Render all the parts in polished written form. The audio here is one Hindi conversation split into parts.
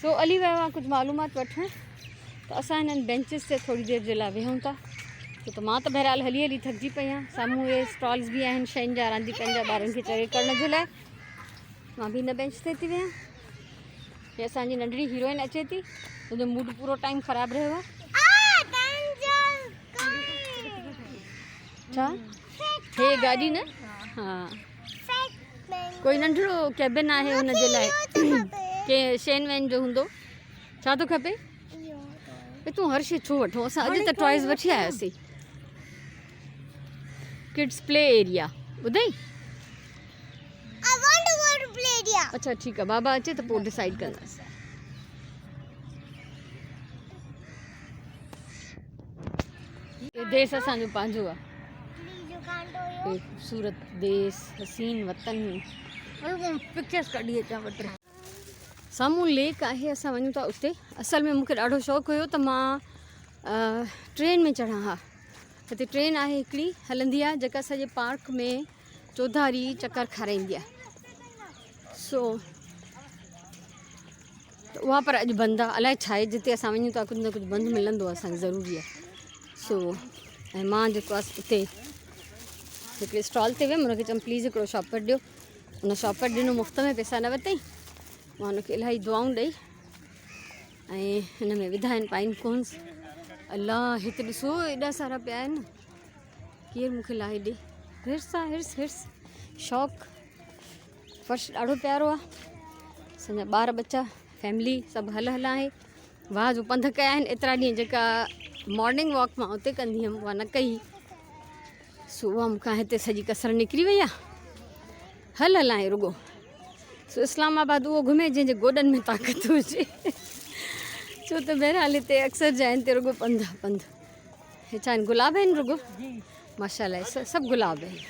सो अली वियो आहे कुझु मालूमात वठण, त असां हिननि बेंचिस ते थोरी देरि जे लाइ वेहूं था। छो त मां त बहरहाल हली हली थकिजी पई आहियां। साम्हूं इहे स्टॉल्स बि आहिनि शयुनि जा, रांदि पंहिंजा ॿारनि खे चढ़े करण जे लाइ। मां बि हिन बेंच ते थी वेहां। हे असांजी नंढड़ी हीरोइन अचे थी, मुंहिंजो मूड पूरो टाइम ख़राबु रहियो आहे। छा हे गाॾी न? हा, कोई नंढिड़ो कैबिन आहे हुनजे लाइ, के शेन वैन जो हूंदो। छा थो खपे? तूं हर शइ छो वठूं? असां अॼु त टॉयज़ वठी आयासीं। किड्स प्ले एरिया ॿुधई? अच्छा ठीकु आहे, बाबा अचे त पोइ डिसाइड कंदासीं। देश असांजो पंहिंजो आहे, ख़ूबसूरत देश, हसीन वतन। पिक्चर्स कढी अचां ॿ टे। साम्हूं लेक आहे, असां वञूं था उते। असल में मूंखे ॾाढो शौक़ु हुयो त मां ट्रेन में चढ़ां। हा, हिते ट्रेन आहे हिकिड़ी हलंदी आहे जेका सॼे पार्क में चौधारी चकर खाराईंदी आहे। सो उहा पर अॼु बंदि आहे, अलाए छा आहे। जिते असां वञूं था कुझु न कुझु बंदि मिलंदो आहे, असांखे ज़रूरी आहे। सो ऐं मां जेको आहे उते हिकिड़े स्टॉल ते वियमि, हुनखे चयमि प्लीज़ हिकिड़ो शॉपर ॾियो। हुन शॉपर ॾिनो, मुफ़्त में पैसा न वरितई। मां हुनखे इलाही दुआऊं ॾेई ऐं हिन में विधा आहिनि पाइन कोन्स। अलाह, हिते ॾिसो एॾा सारा पिया आहिनि, केरु मूंखे लाहे ॾे। हिर्स आहे, हिर्स हिर्स, शौक़ु। फर्श ॾाढो प्यारो आहे। असांजा ॿार बच्चा फैमिली सभु हल आहे। वाह जो पंध कया आहिनि एतिरा ॾींहं। जेका मॉर्निंग वॉक मां उते कंदी हुअमि उहा न कई। सो उहा मूंखां हिते सॼी कसर निकिरी वई आहे। हल आहे रुॻो। सो इस्लामाबाद उहो घुमे जंहिंजे गोॾनि में ताक़त हुजे। छो त बहरहाल हिते अक्सर जाइनि ते रुॻो पंध पंध। हे छा आहिनि, गुलाब आहिनि रुॻो? माशाल्लाह, सभु गुलाब आहिनि,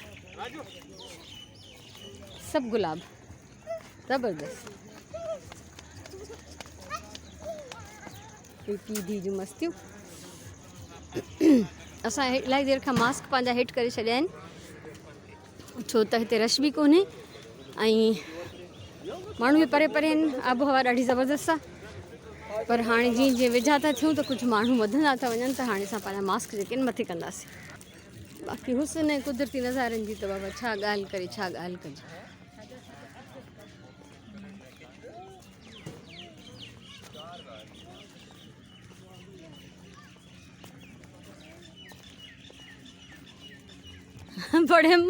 सभु गुलाब, ज़बरदस्त। पीधी जूं मस्तियूं। असां इलाही देरि खां मास्क पंहिंजा हेठि करे छॾिया आहिनि, छो त हिते रश बि कोन्हे ऐं माण्हू बि परे परे आहिनि। आबोहवा ॾाढी ज़बरदस्त आहे। पर हाणे जीअं जीअं वेझा था थियूं त कुझु माण्हू वधंदा था वञनि, त हाणे असां पंहिंजा मास्क जेके आहिनि मथे कंदासीं। बाक़ी हुस्न ऐं कुदरती नज़ारनि जी त बाबा छा ॻाल्हि करे, छा ॻाल्हि कजे। पढ़ियमि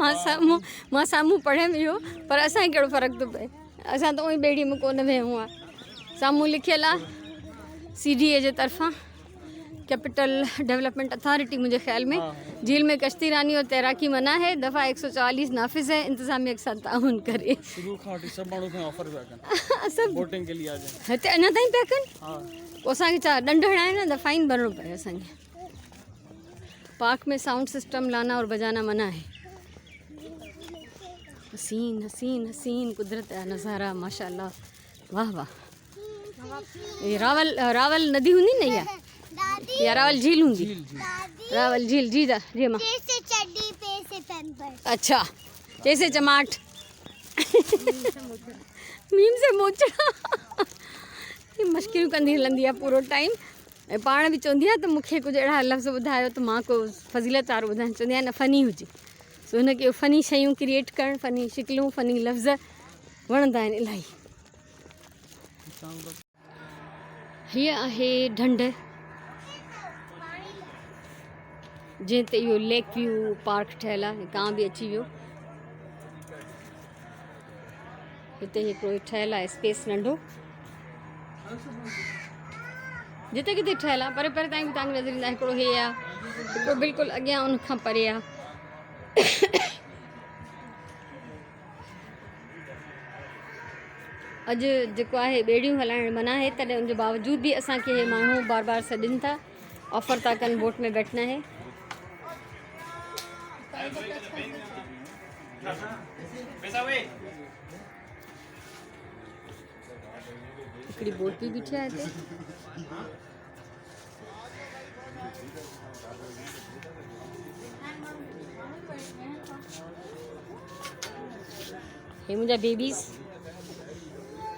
मां साम्हूं पढ़ियमि इहो, पर असांखे कहिड़ो फ़र्क़ु थो पए। असां त उहो ॿेड़ी में कोन वियूं आहे। साम्हूं लिखियलु आहे CDA जे तरफ़ां, कैपिटल डेवलपमेंट अथॉरिटी मुंहिंजे ख्याल में, झील में कश्ती रानी और तैराकी मना है, दफ़ा 144 नाफिज़ है, इंतज़ामिया के साथ ताउन करे। हिते अञा ताईं पिया कनि? पोइ असांखे छा ॾंढ हणाए न त फाइन भरिणो पए असांखे। पार्क में साउंड सिस्टम लाना और बजाना मना है। हसीन हसीन हसीन कुदरत जा नज़ारा, माशाल्लाह, वाह वाह। ये रावल नदी हूंदी न इहा, या रावल झील हूंदी? रावल झील जी दा जी मां। अच्छा, जैसे चमाट। मीम से मोचड़ा। मश्किरियूं कंदी हलंदी आहे पूरो टाइम ऐं पाण बि चवंदी आहे त मूंखे कुझु अहिड़ा लफ़्ज़ ॿुधायो त मां को फज़ीलत वारो ॿुधायां। चवंदी आहियां न फ़नी हुजे। सो हुनखे फ़नी शयूं क्रिएट करणु, फ़नी शिकिलूं, फ़नी लफ़्ज़ वणंदा आहिनि इलाही। हीअ आहे ढंढ जंहिं ते इहो लेक व्यू पार्क ठहियलु आहे। कां बि अची वियो। हिते हिकिड़ो ठहियलु आहे स्पेस नंढो, जिते किथे ठहियलु आहे, परे परे ताईं बि तव्हांखे नज़र ईंदा। हिकिड़ो हे आहे, हिकिड़ो बिल्कुलु अॻियां उन खां परे आहे। अॼु जेको आहे ॿेड़ियूं हलाइणु मना आहे, तॾहिं उनजे बावजूद बि असांखे माण्हू बार बार सॾनि था, ऑफर था कनि बोट में बैठना है। हिकिड़ी बोट बि बीठी आहे हिते। हे मुंहिंजा बेबीज़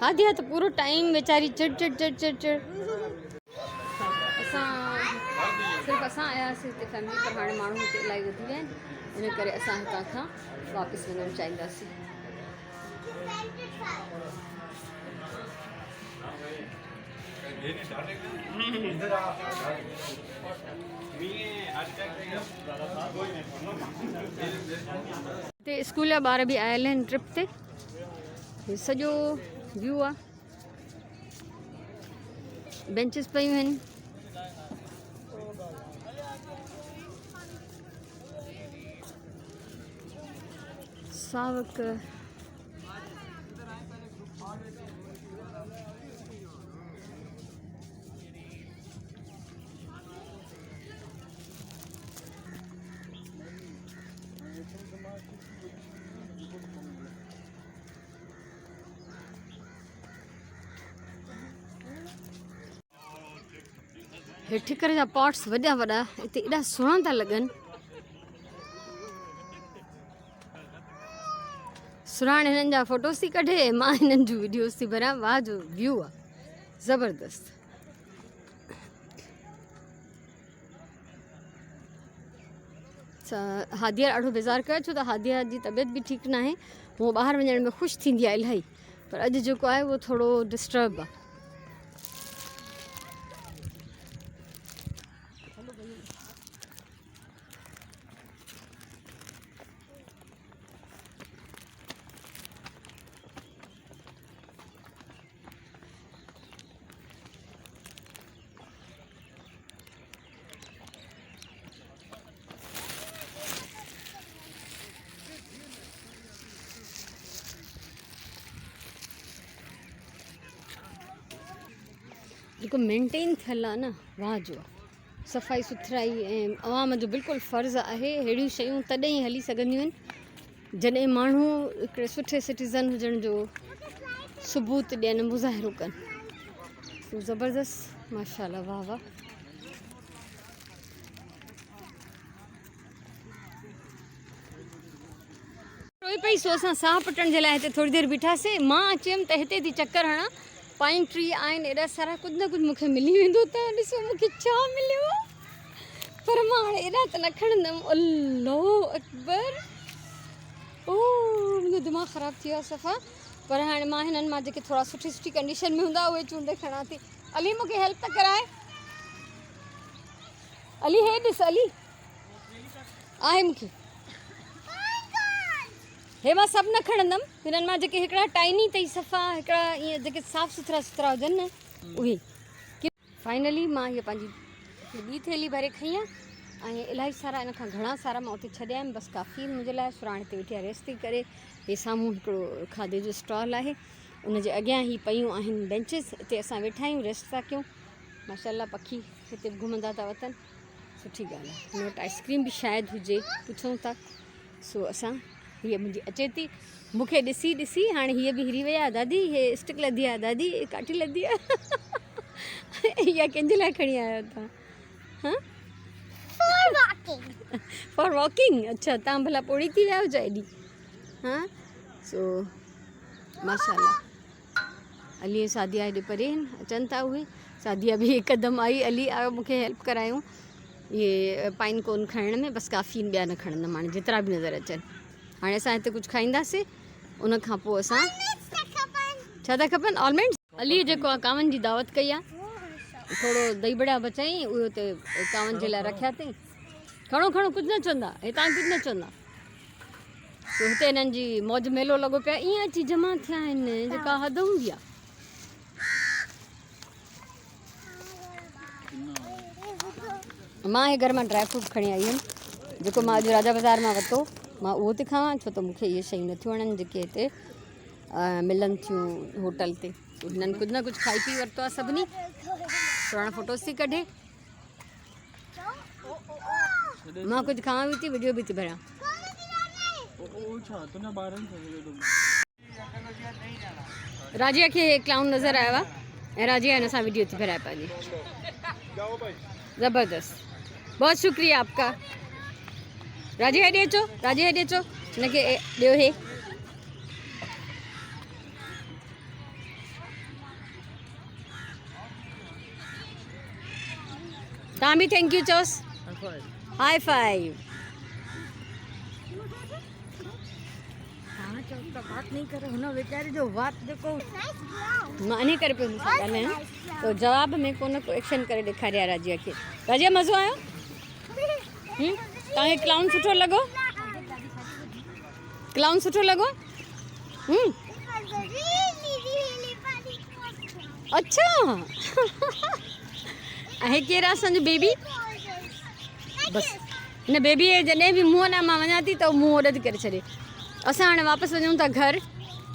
हादिया तो पूरो टाइम वेचारी चिड़ चिड़ चिड़ चिड़ चिड़ असां सिर्फ़ु असां आयासीं हिते फैमिली पर हाणे माण्हू हिते इलाही वधी विया आहिनि इन करे असां हितां खां वापसि वञणु चाहींदासीं। हिते स्कूल जा ॿार बि आयल आहिनि ट्रिप ते। हीउ सॼो व्यू आहे, बेंचिस पियूं आहिनि। सावक हे ठिकर जा पॉट्स वॾा वॾा हिते एॾा सुहिणा था लॻनि। सुराण हिननि जा फोटोस थी कढे, मां हिननि जूं वीडियोस थी भरियां। वाह जो व्यू आहे ज़बरदस्त। हादिया ॾाढो बेज़ार कयो छो त हादिया जी तबियत बि ठीकु न आहे। उहो ॿाहिरि वञण में ख़ुशि थींदी आहे इलाही, पर अॼु जेको आहे उहो थोरो डिस्टर्ब आहे। जेको मेंटेन थियल आहे न, वाह जो सफ़ाई सुथराई ऐं अवाम जो बिल्कुलु फ़र्ज़ु आहे। अहिड़ियूं शयूं तॾहिं ई हली सघंदियूं आहिनि जॾहिं माण्हू हिकिड़े सुठे सिटीज़न हुजण जो सबूत ॾियनि, मुज़ाहिरो कनि। ज़बरदस्त, माशाल्लाह, वाह वाह। रोई पई सो असां साह पटण जे लाइ हिते थोरी देरि बीठासीं। मां चयमि त हिते थी चकर हणां, पाइन ट्री आहिनि एॾा सारा, कुझु न कुझु मूंखे मिली वेंदो। त ॾिसो मूंखे छा मिलियो, पर मां हाणे एॾा त न खणंदमि। अल्लाह अकबर, ओह मुंहिंजो दिमाग़ु ख़राबु थी वियो आहे सफ़ा। पर हाणे मां हिननि मां जेके थोरा सुठी सुठी कंडीशन में हूंदा उहे चूंडे खणां थी। अली मूंखे हेल्प त कराए। अली हे ॾिस, अली आहे मूंखे, हे मां सभु न खणंदमि। हिननि मां जेके हिकिड़ा टाइनी अथई सफ़ा, हिकिड़ा ईअं जेके साफ़ु सुथरा सुथरा हुजनि न उहे। फाइनली मां हीअ पंहिंजी ॿी थैली भरे खई आहे ऐं इलाही सारा इन खां घणा सारा मां उते छॾिया आहिनि। बसि काफ़ी मुंहिंजे लाइ। सुराण हिते वेठी आहे रेस्ट थी करे। हे साम्हूं हिकिड़ो खाधे जो स्टॉल आहे, उनजे अॻियां ई पयूं आहिनि बेंचिस। हिते असां वेठा आहियूं, रेस्ट था कयूं। माशाल्लाह पखी हिते घुमंदा था वतन, सुठी ॻाल्हि आहे। हिन वटि आइस्क्रीम बि शायदि हुजे, पुछूं था। सो असां, हीअ मुंहिंजी अचे थी मूंखे ॾिसी ॾिसी, हाणे हीअ बि हिरी वई आहे। दादी हे स्टिक लधी आहे, दादी काठी लधी आहे। इहा कंहिंजे लाइ खणी आया आहियो तव्हां? हां, फॉर वॉकिंग। अच्छा, तव्हां भला पोड़ी थी विया हुजो एॾी? हां, सो माशाल्लाह। अली ऐं सादिया हेॾे परे आहिनि, अचनि था उहे। सादिया बि हिकदमि आई, अली आयो मूंखे हेल्प करायूं इहे पाइन कोन खणण में। बसि काफ़ी ॿिया न खणंदमि हाणे, जेतिरा बि नज़र अचनि। हाणे असां हिते कुझु खाईंदासीं, उन खां पोइ असां छा था खपनि? ऑलमंड्स। अली जेको आहे कांवनि जी दावत कई आहे, थोरो दही बड़ा बचाई, उहे हुते कांवनि जे लाइ रखिया अथई। खणो खणो, कुझु न चवंदा, हितां कुझु न चवंदा। तो हिते हिननि जी मौज मेलो लॻो पियो आहे। ईअं अची जमा थिया आहिनि, जेका हद हूंदी आहे। मां हे घर मां ड्राई फ्रूट खणी आई हुयमि, जेको मां अॼु राजा बाज़ार मां वरितो। मां उहो थी खावां, छो त मूंखे इहे शयूं नथियूं वणनि जेके हिते मिलनि थियूं होटल ते। हिननि कुझु न कुझु खाई पी वरितो आहे सभिनी। पुराणा फोटोस थी कढे, मां कुझु खावां बि थी, वीडियो बि थी भरियां। राजिया खे क्लाउन नज़र आयो आहे ऐं राजिया हिन सां वीडियो थी भराए पंहिंजी। ज़बरदस्त, बहुत शुक्रिया आपका। राजिया हेॾे अचो, राजिया हेॾे अचो, हिनखे ॾियो हे। तव्हां बि थैंक यू चओसि हाई फाइव। बात नहीं करे हुन वेचारे जो बात जेको मां इन करे पियो मूंसां ॻाल्हायां त जवाब में को न को एक्शन करे ॾेखारिया राजिया खे। राजिया मज़ो आयो? तव्हांखे क्लाउन सुठो लॻो? क्लाउन सुठो लॻो? अच्छा ऐं केरु आहे असांजो बेबी? बसि हिन बेबीअ जॾहिं बि मुंहं ॾांहुं मां वञा थी त मुंहुं ओॾे थी करे छॾे। असां हाणे वापसि वञूं था घर,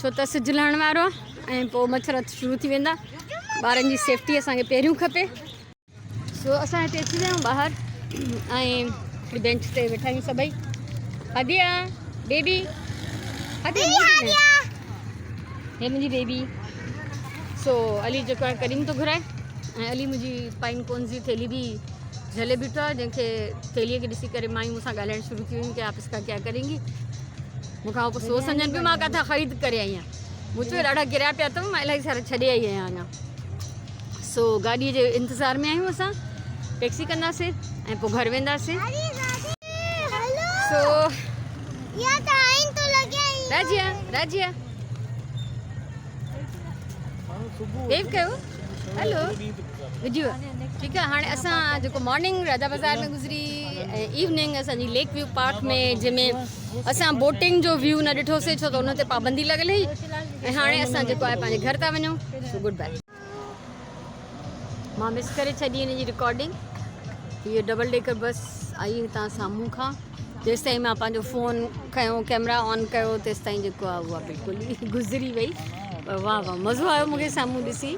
छो त सिजु लहण वारो आहे ऐं पोइ मच्छर शुरू थी वेंदा। ॿारनि जी सेफ्टी असांखे पहिरियों खपे। सो असां हिते अची विया आहियूं ॿाहिरि ऐं हिकिड़ी बेंच ते वेठा आहियूं सभई। हदिया बेबी, हदिया हे मुंहिंजी बेबी। सो अली जेको आहे करीम थो घुराए ऐं अली मुंहिंजी पाइन कोन जी थैली बि झले बीठो आहे, जंहिंखे थैलीअ खे ॾिसी करे मायूं मूंसां ॻाल्हाइणु शुरू थी वियूं कि आप इसका क्या करेंगी। मूंखां पोइ सोच सम्झनि पियो मां किथां ख़रीद करे आई आहियां। मूं चयो ॾाढा किरिया पिया अथव, मां इलाही सारा छॾे आई आहियां अञा। सो गाॾीअ जे इंतज़ार में आहियूं असां, टैक्सी कंदासीं ऐं पोइ घर वेंदासीं। सो राजिया राजिया वेव कयो, हेलो विझो। ठीकु आहे, हाणे असां जेको मॉर्निंग राजा बाज़ार में गुज़री ऐं इवनिंग असांजी लेक व्यू पार्क में, जंहिंमें असां बोटिंग जो व्यू न ॾिठोसीं छो त हुन ते पाबंदी लॻल हुई। ऐं हाणे असां जेको आहे पंहिंजे घर था वञूं। So good bye. मां मिस करे छॾी हिन जी रिकॉर्डिंग। हीअ डबल डेकर बस आई हितां साम्हूं खां, जेसि ताईं मां पंहिंजो फ़ोन खयों, कैमरा ऑन कयो, तेसि ताईं जेको आहे उहा बिल्कुलु ई गुज़री वई। वाह वाह, मज़ो आयो मूंखे साम्हूं ॾिसी।